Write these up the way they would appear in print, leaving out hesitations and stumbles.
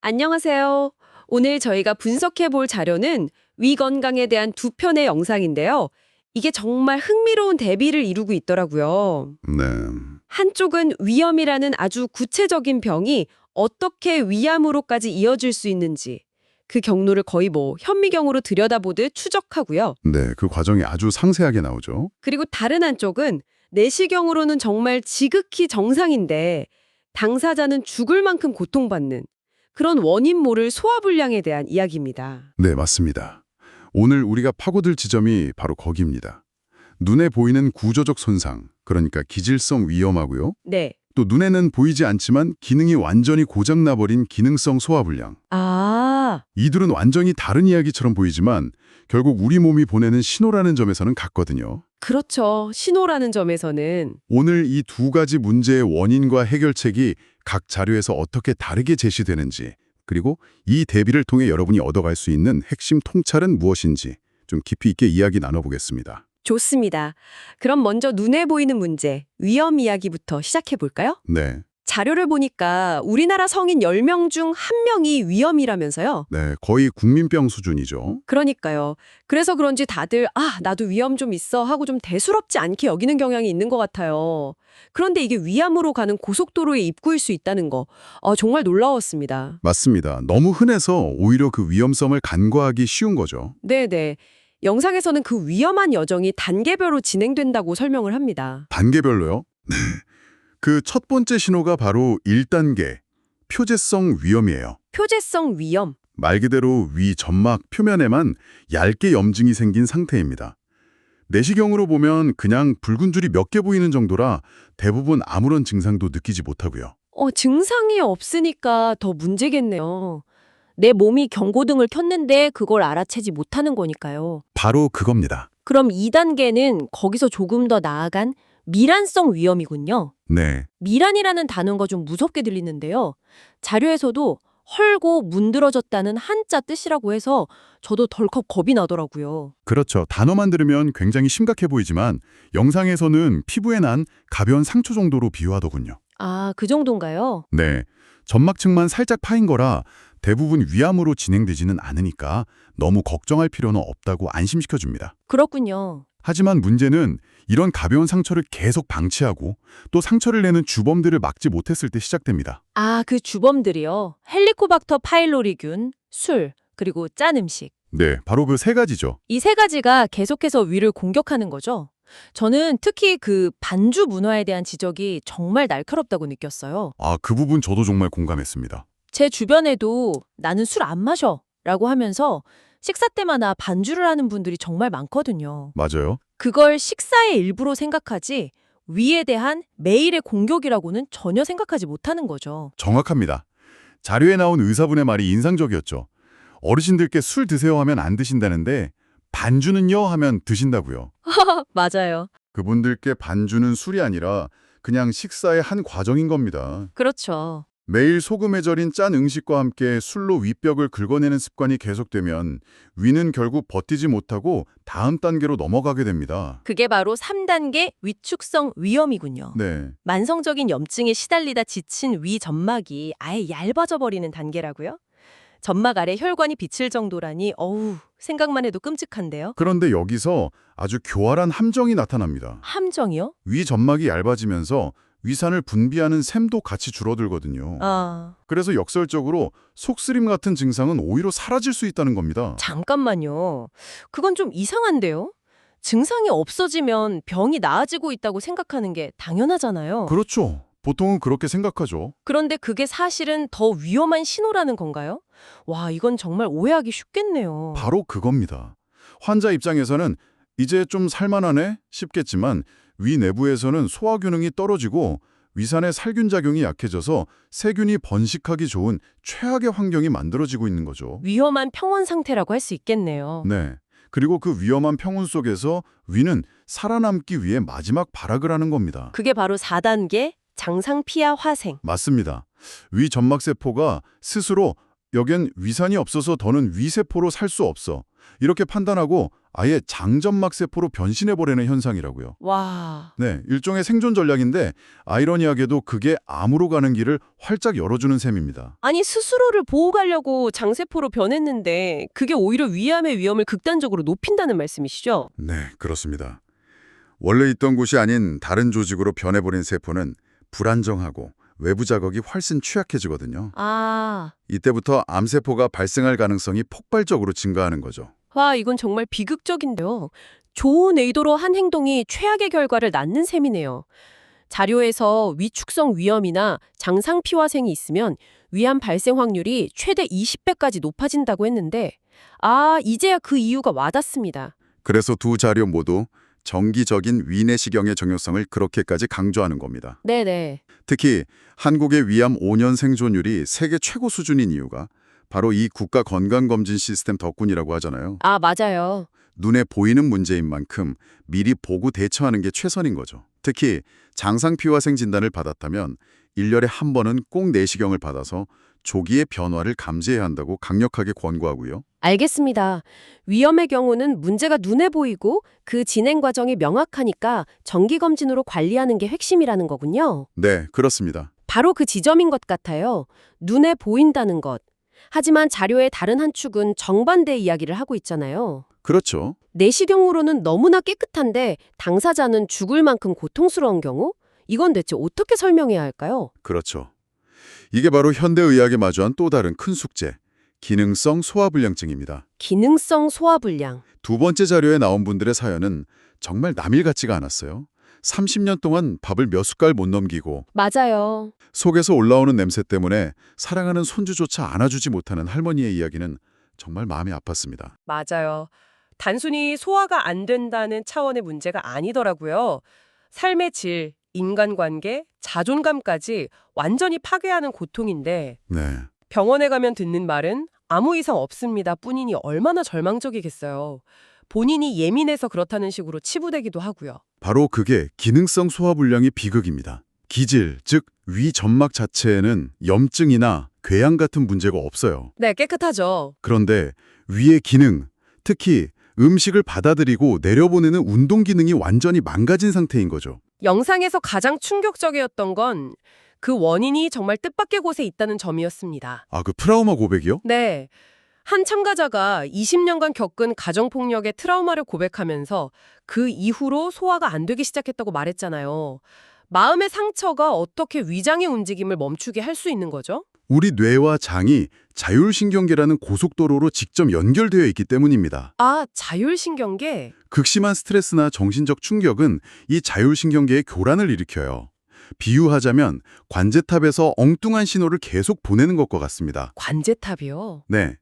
안녕하세요. 오늘 저희가 분석해 볼 자료는 위 건강에 대한 두 편의 영상인데요. 이게 정말 흥미로운 대비를 이루고 있더라고요. 네, 한쪽은 위염이라는 아주 구체적인 병이 어떻게 위암으로까지 이어질 수 있는지 그 경로를 거의 현미경으로 들여다보듯 추적하고요. 네, 그 과정이 아주 상세하게 나오죠. 그리고 다른 한쪽은 내시경으로는 정말 지극히 정상인데 당사자는 죽을 만큼 고통받는 그런 원인 모를 소화불량에 대한 이야기입니다. 네, 맞습니다. 오늘 우리가 파고들 지점이 바로 거기입니다. 눈에 보이는 구조적 손상, 그러니까 기질성 위염하고요. 네. 또 눈에는 보이지 않지만 기능이 완전히 고장나버린 기능성 소화불량. 아, 이들은 완전히 다른 이야기처럼 보이지만 결국 우리 몸이 보내는 신호라는 점에서는 같거든요. 그렇죠. 신호라는 점에서는. 오늘 이 두 가지 문제의 원인과 해결책이 각 자료에서 어떻게 다르게 제시되는지, 그리고 이 대비를 통해 여러분이 얻어갈 수 있는 핵심 통찰은 무엇인지 좀 깊이 있게 이야기 나눠보겠습니다. 좋습니다. 그럼 먼저 눈에 보이는 문제, 위험 이야기부터 시작해 볼까요? 네, 자료를 보니까 우리나라 성인 10명 중 1명이 위험이라면서요? 네, 거의 국민병 수준이죠. 그러니까요. 그래서 그런지 다들 나도 위험 좀 있어 하고 좀 대수롭지 않게 여기는 경향이 있는 것 같아요. 그런데 이게 위암으로 가는 고속도로의 입구일 수 있다는 거 정말 놀라웠습니다. 맞습니다. 너무 흔해서 오히려 그 위험성을 간과하기 쉬운 거죠. 네네. 영상에서는 그 위험한 여정이 단계별로 진행된다고 설명을 합니다. 단계별로요? 네. 그 첫 번째 신호가 바로 1단계, 표재성 위염이에요. 표재성 위험. 말 그대로 위 점막 표면에만 얇게 염증이 생긴 상태입니다. 내시경으로 보면 그냥 붉은 줄이 몇 개 보이는 정도라 대부분 아무런 증상도 느끼지 못하고요. 증상이 없으니까 더 문제겠네요. 내 몸이 경고등을 켰는데 그걸 알아채지 못하는 거니까요. 바로 그겁니다. 그럼 2단계는 거기서 조금 더 나아간 미란성 위험이군요. 네, 미란이라는 단어가 좀 무섭게 들리는데요. 자료에서도 헐고 문드러졌다는 한자 뜻이라고 해서 저도 덜컥 겁이 나더라고요. 그렇죠. 단어만 들으면 굉장히 심각해 보이지만 영상에서는 피부에 난 가벼운 상처 정도로 비유하더군요. 그 정도인가요? 네, 점막층만 살짝 파인 거라 대부분 위암으로 진행되지는 않으니까 너무 걱정할 필요는 없다고 안심시켜줍니다. 그렇군요. 하지만 문제는 이런 가벼운 상처를 계속 방치하고 또 상처를 내는 주범들을 막지 못했을 때 시작됩니다. 그 주범들이요. 헬리코박터 파일로리균, 술, 그리고 짠 음식. 네, 바로 그 세 가지죠. 이 세 가지가 계속해서 위를 공격하는 거죠. 저는 특히 그 반주 문화에 대한 지적이 정말 날카롭다고 느꼈어요. 그 부분 저도 정말 공감했습니다. 제 주변에도 나는 술 안 마셔 라고 하면서 식사 때마다 반주를 하는 분들이 정말 많거든요. 맞아요. 그걸 식사의 일부로 생각하지 위에 대한 매일의 공격이라고는 전혀 생각하지 못하는 거죠. 정확합니다. 자료에 나온 의사분의 말이 인상적이었죠. 어르신들께 술 드세요 하면 안 드신다는데 반주는요 하면 드신다고요. 맞아요. 그분들께 반주는 술이 아니라 그냥 식사의 한 과정인 겁니다. 그렇죠. 매일 소금에 절인 짠 음식과 함께 술로 윗벽을 긁어내는 습관이 계속되면 위는 결국 버티지 못하고 다음 단계로 넘어가게 됩니다. 그게 바로 3단계 위축성 위염이군요. 네, 만성적인 염증에 시달리다 지친 위 점막이 아예 얇아져 버리는 단계라고요? 점막 아래 혈관이 비칠 정도라니 생각만 해도 끔찍한데요. 그런데 여기서 아주 교활한 함정이 나타납니다. 함정이요? 위 점막이 얇아지면서 위산을 분비하는 샘도 같이 줄어들거든요. 그래서 역설적으로 속쓰림 같은 증상은 오히려 사라질 수 있다는 겁니다. 잠깐만요. 그건 좀 이상한데요? 증상이 없어지면 병이 나아지고 있다고 생각하는 게 당연하잖아요. 그렇죠. 보통은 그렇게 생각하죠. 그런데 그게 사실은 더 위험한 신호라는 건가요? 와, 이건 정말 오해하기 쉽겠네요. 바로 그겁니다. 환자 입장에서는 이제 좀 살만하네 싶겠지만 위 내부에서는 소화 기능이 떨어지고 위산의 살균 작용이 약해져서 세균이 번식하기 좋은 최악의 환경이 만들어지고 있는 거죠. 위험한 평원 상태라고 할 수 있겠네요. 네. 그리고 그 위험한 평온 속에서 위는 살아남기 위해 마지막 발악을 하는 겁니다. 그게 바로 4단계 장상피하 화생. 맞습니다. 위 점막세포가 스스로 여긴 위산이 없어서 더는 위세포로 살 수 없어. 이렇게 판단하고 아예 장점막 세포로 변신해버리는 현상이라고요. 와, 네, 일종의 생존 전략인데 아이러니하게도 그게 암으로 가는 길을 활짝 열어주는 셈입니다. 아니 스스로를 보호하려고 장세포로 변했는데 그게 오히려 위암의 위험을 극단적으로 높인다는 말씀이시죠? 네, 그렇습니다. 원래 있던 곳이 아닌 다른 조직으로 변해버린 세포는 불안정하고 외부 자극이 훨씬 취약해지거든요. 아, 이때부터 암세포가 발생할 가능성이 폭발적으로 증가하는 거죠. 와 이건 정말 비극적인데요. 좋은 의도로 한 행동이 최악의 결과를 낳는 셈이네요. 자료에서 위축성 위염이나 장상피화생이 있으면 위암 발생 확률이 최대 20배까지 높아진다고 했는데 이제야 그 이유가 와닿습니다. 그래서 두 자료 모두 정기적인 위내시경의 정효성을 그렇게까지 강조하는 겁니다. 네네. 특히 한국의 위암 5년 생존율이 세계 최고 수준인 이유가 바로 이 국가 건강검진 시스템 덕분이라고 하잖아요. 맞아요. 눈에 보이는 문제인 만큼 미리 보고 대처하는 게 최선인 거죠. 특히 장상피화생 진단을 받았다면 1년에 한 번은 꼭 내시경을 받아서 조기의 변화를 감지해야 한다고 강력하게 권고하고요. 알겠습니다. 위험의 경우는 문제가 눈에 보이고 그 진행 과정이 명확하니까 정기검진으로 관리하는 게 핵심이라는 거군요. 네, 그렇습니다. 바로 그 지점인 것 같아요. 눈에 보인다는 것. 하지만 자료의 다른 한 축은 정반대의 이야기를 하고 있잖아요. 그렇죠. 내시경으로는 너무나 깨끗한데 당사자는 죽을 만큼 고통스러운 경우? 이건 대체 어떻게 설명해야 할까요? 그렇죠. 이게 바로 현대의학에 마주한 또 다른 큰 숙제, 기능성 소화불량증입니다. 기능성 소화불량. 두 번째 자료에 나온 분들의 사연은 정말 남일 같지가 않았어요. 30년 동안 밥을 몇 숟갈 못 넘기고 맞아요. 속에서 올라오는 냄새 때문에 사랑하는 손주조차 안아주지 못하는 할머니의 이야기는 정말 마음이 아팠습니다. 맞아요. 단순히 소화가 안 된다는 차원의 문제가 아니더라고요. 삶의 질, 인간관계, 자존감까지 완전히 파괴하는 고통인데 네, 병원에 가면 듣는 말은 아무 이상 없습니다 뿐이니 얼마나 절망적이겠어요. 본인이 예민해서 그렇다는 식으로 치부되기도 하고요. 바로 그게 기능성 소화불량의 비극입니다. 기질, 즉 위 점막 자체에는 염증이나 궤양 같은 문제가 없어요. 네, 깨끗하죠. 그런데 위의 기능, 특히 음식을 받아들이고 내려보내는 운동 기능이 완전히 망가진 상태인 거죠. 영상에서 가장 충격적이었던 건 그 원인이 정말 뜻밖의 곳에 있다는 점이었습니다. 아, 그 트라우마 고백이요? 네. 한 참가자가 20년간 겪은 가정폭력의 트라우마를 고백하면서 그 이후로 소화가 안 되기 시작했다고 말했잖아요. 마음의 상처가 어떻게 위장의 움직임을 멈추게 할 수 있는 거죠? 우리 뇌와 장이 자율신경계라는 고속도로로 직접 연결되어 있기 때문입니다. 자율신경계? 극심한 스트레스나 정신적 충격은 이 자율신경계의 교란을 일으켜요. 비유하자면 관제탑에서 엉뚱한 신호를 계속 보내는 것과 같습니다. 관제탑이요? 네.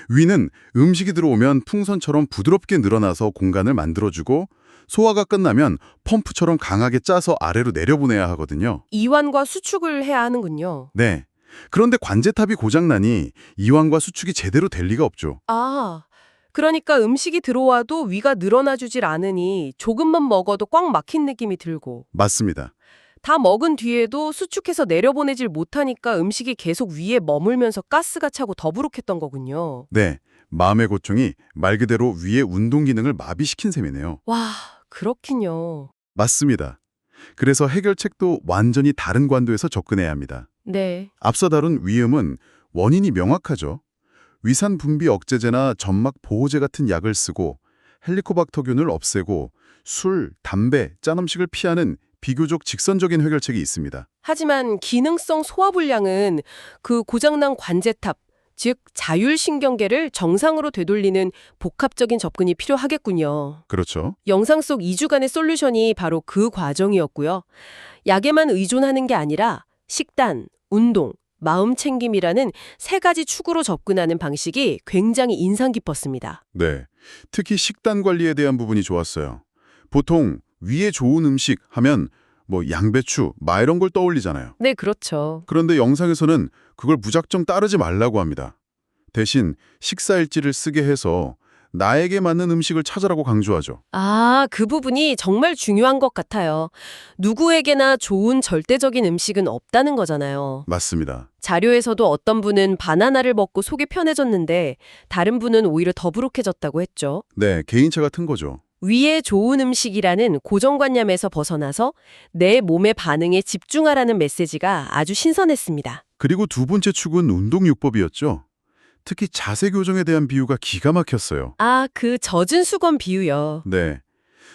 위는 음식이 들어오면 풍선처럼 부드럽게 늘어나서 공간을 만들어주고 소화가 끝나면 펌프처럼 강하게 짜서 아래로 내려보내야 하거든요. 이완과 수축을 해야 하는군요. 네. 그런데 관제탑이 고장나니 이완과 수축이 제대로 될 리가 없죠. 그러니까 음식이 들어와도 위가 늘어나주질 않으니 조금만 먹어도 꽉 막힌 느낌이 들고 맞습니다. 다 먹은 뒤에도 수축해서 내려보내질 못하니까 음식이 계속 위에 머물면서 가스가 차고 더부룩했던 거군요. 네. 마음의 고통이 말 그대로 위의 운동 기능을 마비시킨 셈이네요. 와, 그렇군요. 맞습니다. 그래서 해결책도 완전히 다른 관도에서 접근해야 합니다. 네. 앞서 다룬 위염은 원인이 명확하죠. 위산 분비 억제제나 점막 보호제 같은 약을 쓰고 헬리코박터균을 없애고 술, 담배, 짠 음식을 피하는 비교적 직선적인 해결책이 있습니다. 하지만 기능성 소화불량은 그 고장난 관제탑, 즉 자율신경계를 정상으로 되돌리는 복합적인 접근이 필요하겠군요. 그렇죠. 영상 속 2주간의 솔루션이 바로 그 과정이었고요. 약에만 의존하는 게 아니라 식단, 운동, 마음 챙김이라는 세 가지 축으로 접근하는 방식이 굉장히 인상 깊었습니다. 네. 특히 식단 관리에 대한 부분이 좋았어요. 보통 위에 좋은 음식 하면 양배추, 이런 걸 떠올리잖아요. 네, 그렇죠. 그런데 영상에서는 그걸 무작정 따르지 말라고 합니다. 대신 식사일지를 쓰게 해서 나에게 맞는 음식을 찾으라고 강조하죠. 아, 그 부분이 정말 중요한 것 같아요. 누구에게나 좋은 절대적인 음식은 없다는 거잖아요. 맞습니다. 자료에서도 어떤 분은 바나나를 먹고 속이 편해졌는데 다른 분은 오히려 더부룩해졌다고 했죠. 네, 개인차가 튼 거죠. 위에 좋은 음식이라는 고정관념에서 벗어나서 내 몸의 반응에 집중하라는 메시지가 아주 신선했습니다. 그리고 두 번째 축은 운동요법이었죠. 특히 자세 교정에 대한 비유가 기가 막혔어요. 아, 그 젖은 수건 비유요. 네.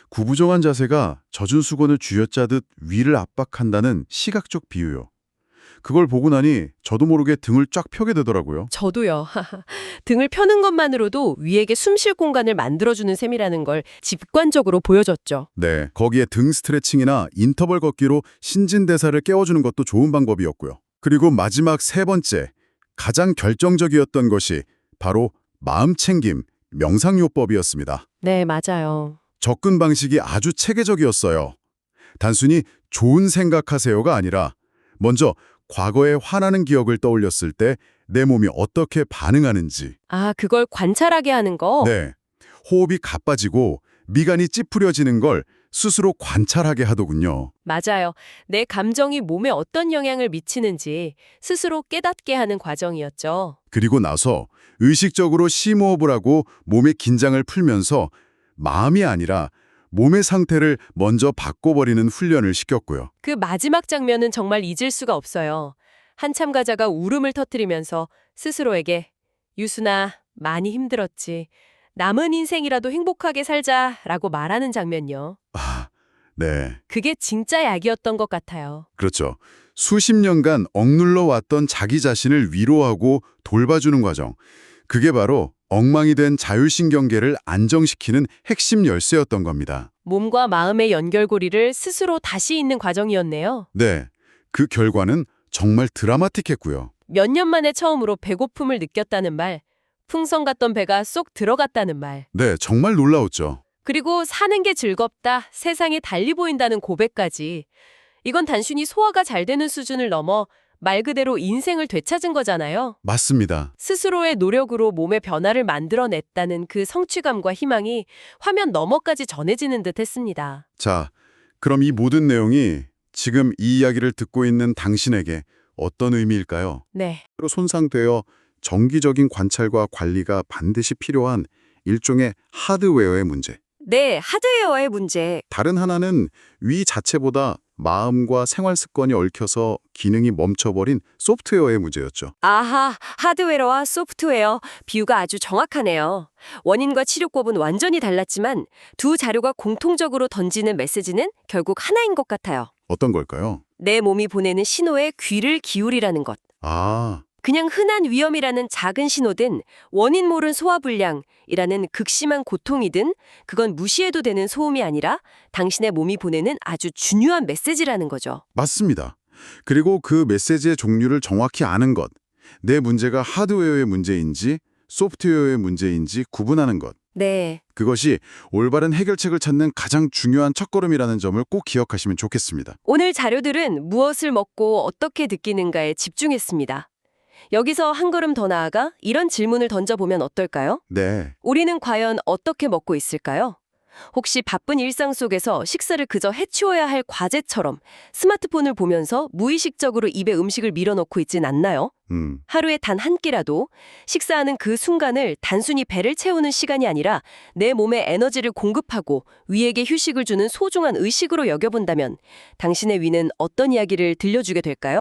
구부정한 자세가 젖은 수건을 쥐어짜듯 위를 압박한다는 시각적 비유요. 그걸 보고 나니 저도 모르게 등을 쫙 펴게 되더라고요. 저도요. 등을 펴는 것만으로도 위에게 숨 쉴 공간을 만들어주는 셈이라는 걸 직관적으로 보여줬죠. 네. 거기에 등 스트레칭이나 인터벌 걷기로 신진대사를 깨워주는 것도 좋은 방법이었고요. 그리고 마지막 세 번째, 가장 결정적이었던 것이 바로 마음챙김, 명상요법이었습니다. 네, 맞아요. 접근 방식이 아주 체계적이었어요. 단순히 좋은 생각하세요가 아니라 먼저 과거에 화나는 기억을 떠올렸을 때 내 몸이 어떻게 반응하는지, 아, 그걸 관찰하게 하는 거? 네, 호흡이 가빠지고 미간이 찌푸려지는 걸 스스로 관찰하게 하더군요. 맞아요. 내 감정이 몸에 어떤 영향을 미치는지 스스로 깨닫게 하는 과정이었죠. 그리고 나서 의식적으로 심호흡을 하고 몸의 긴장을 풀면서 마음이 아니라 몸의 상태를 먼저 바꿔버리는 훈련을 시켰고요. 그 마지막 장면은 정말 잊을 수가 없어요. 한참 가자가 울음을 터뜨리면서 스스로에게 유순아, 많이 힘들었지. 남은 인생이라도 행복하게 살자라고 말하는 장면요. 아, 네, 그게 진짜 약이었던 것 같아요. 그렇죠. 수십 년간 억눌러 왔던 자기 자신을 위로하고 돌봐주는 과정. 그게 바로 엉망이 된 자율신경계를 안정시키는 핵심 열쇠였던 겁니다. 몸과 마음의 연결고리를 스스로 다시 잇는 과정이었네요. 네, 그 결과는 정말 드라마틱했고요. 몇 년 만에 처음으로 배고픔을 느꼈다는 말, 풍선 같던 배가 쏙 들어갔다는 말, 네, 정말 놀라웠죠. 그리고 사는 게 즐겁다, 세상이 달리 보인다는 고백까지. 이건 단순히 소화가 잘 되는 수준을 넘어 말 그대로 인생을 되찾은 거잖아요. 맞습니다. 스스로의 노력으로 몸의 변화를 만들어냈다는 그 성취감과 희망이 화면 너머까지 전해지는 듯 했습니다. 자, 그럼 이 모든 내용이 지금 이 이야기를 듣고 있는 당신에게 어떤 의미일까요? 네. 손상되어 정기적인 관찰과 관리가 반드시 필요한 일종의 하드웨어의 문제. 네, 하드웨어의 문제. 다른 하나는 위 자체보다 마음과 생활 습관이 얽혀서 기능이 멈춰버린 소프트웨어의 문제였죠. 아하, 하드웨어와 소프트웨어 비유가 아주 정확하네요. 원인과 치료법은 완전히 달랐지만 두 자료가 공통적으로 던지는 메시지는 결국 하나인 것 같아요. 어떤 걸까요? 내 몸이 보내는 신호에 귀를 기울이라는 것. 아, 그냥 흔한 위험이라는 작은 신호든 원인 모른 소화불량이라는 극심한 고통이든 그건 무시해도 되는 소음이 아니라 당신의 몸이 보내는 아주 중요한 메시지라는 거죠. 맞습니다. 그리고 그 메시지의 종류를 정확히 아는 것. 내 문제가 하드웨어의 문제인지 소프트웨어의 문제인지 구분하는 것. 네. 그것이 올바른 해결책을 찾는 가장 중요한 첫걸음이라는 점을 꼭 기억하시면 좋겠습니다. 오늘 자료들은 무엇을 먹고 어떻게 느끼는가에 집중했습니다. 여기서 한 걸음 더 나아가 이런 질문을 던져보면 어떨까요? 네, 우리는 과연 어떻게 먹고 있을까요? 혹시 바쁜 일상 속에서 식사를 그저 해치워야 할 과제처럼 스마트폰을 보면서 무의식적으로 입에 음식을 밀어넣고 있진 않나요? 하루에 단 한 끼라도 식사하는 그 순간을 단순히 배를 채우는 시간이 아니라 내 몸에 에너지를 공급하고 위에게 휴식을 주는 소중한 의식으로 여겨본다면 당신의 위는 어떤 이야기를 들려주게 될까요?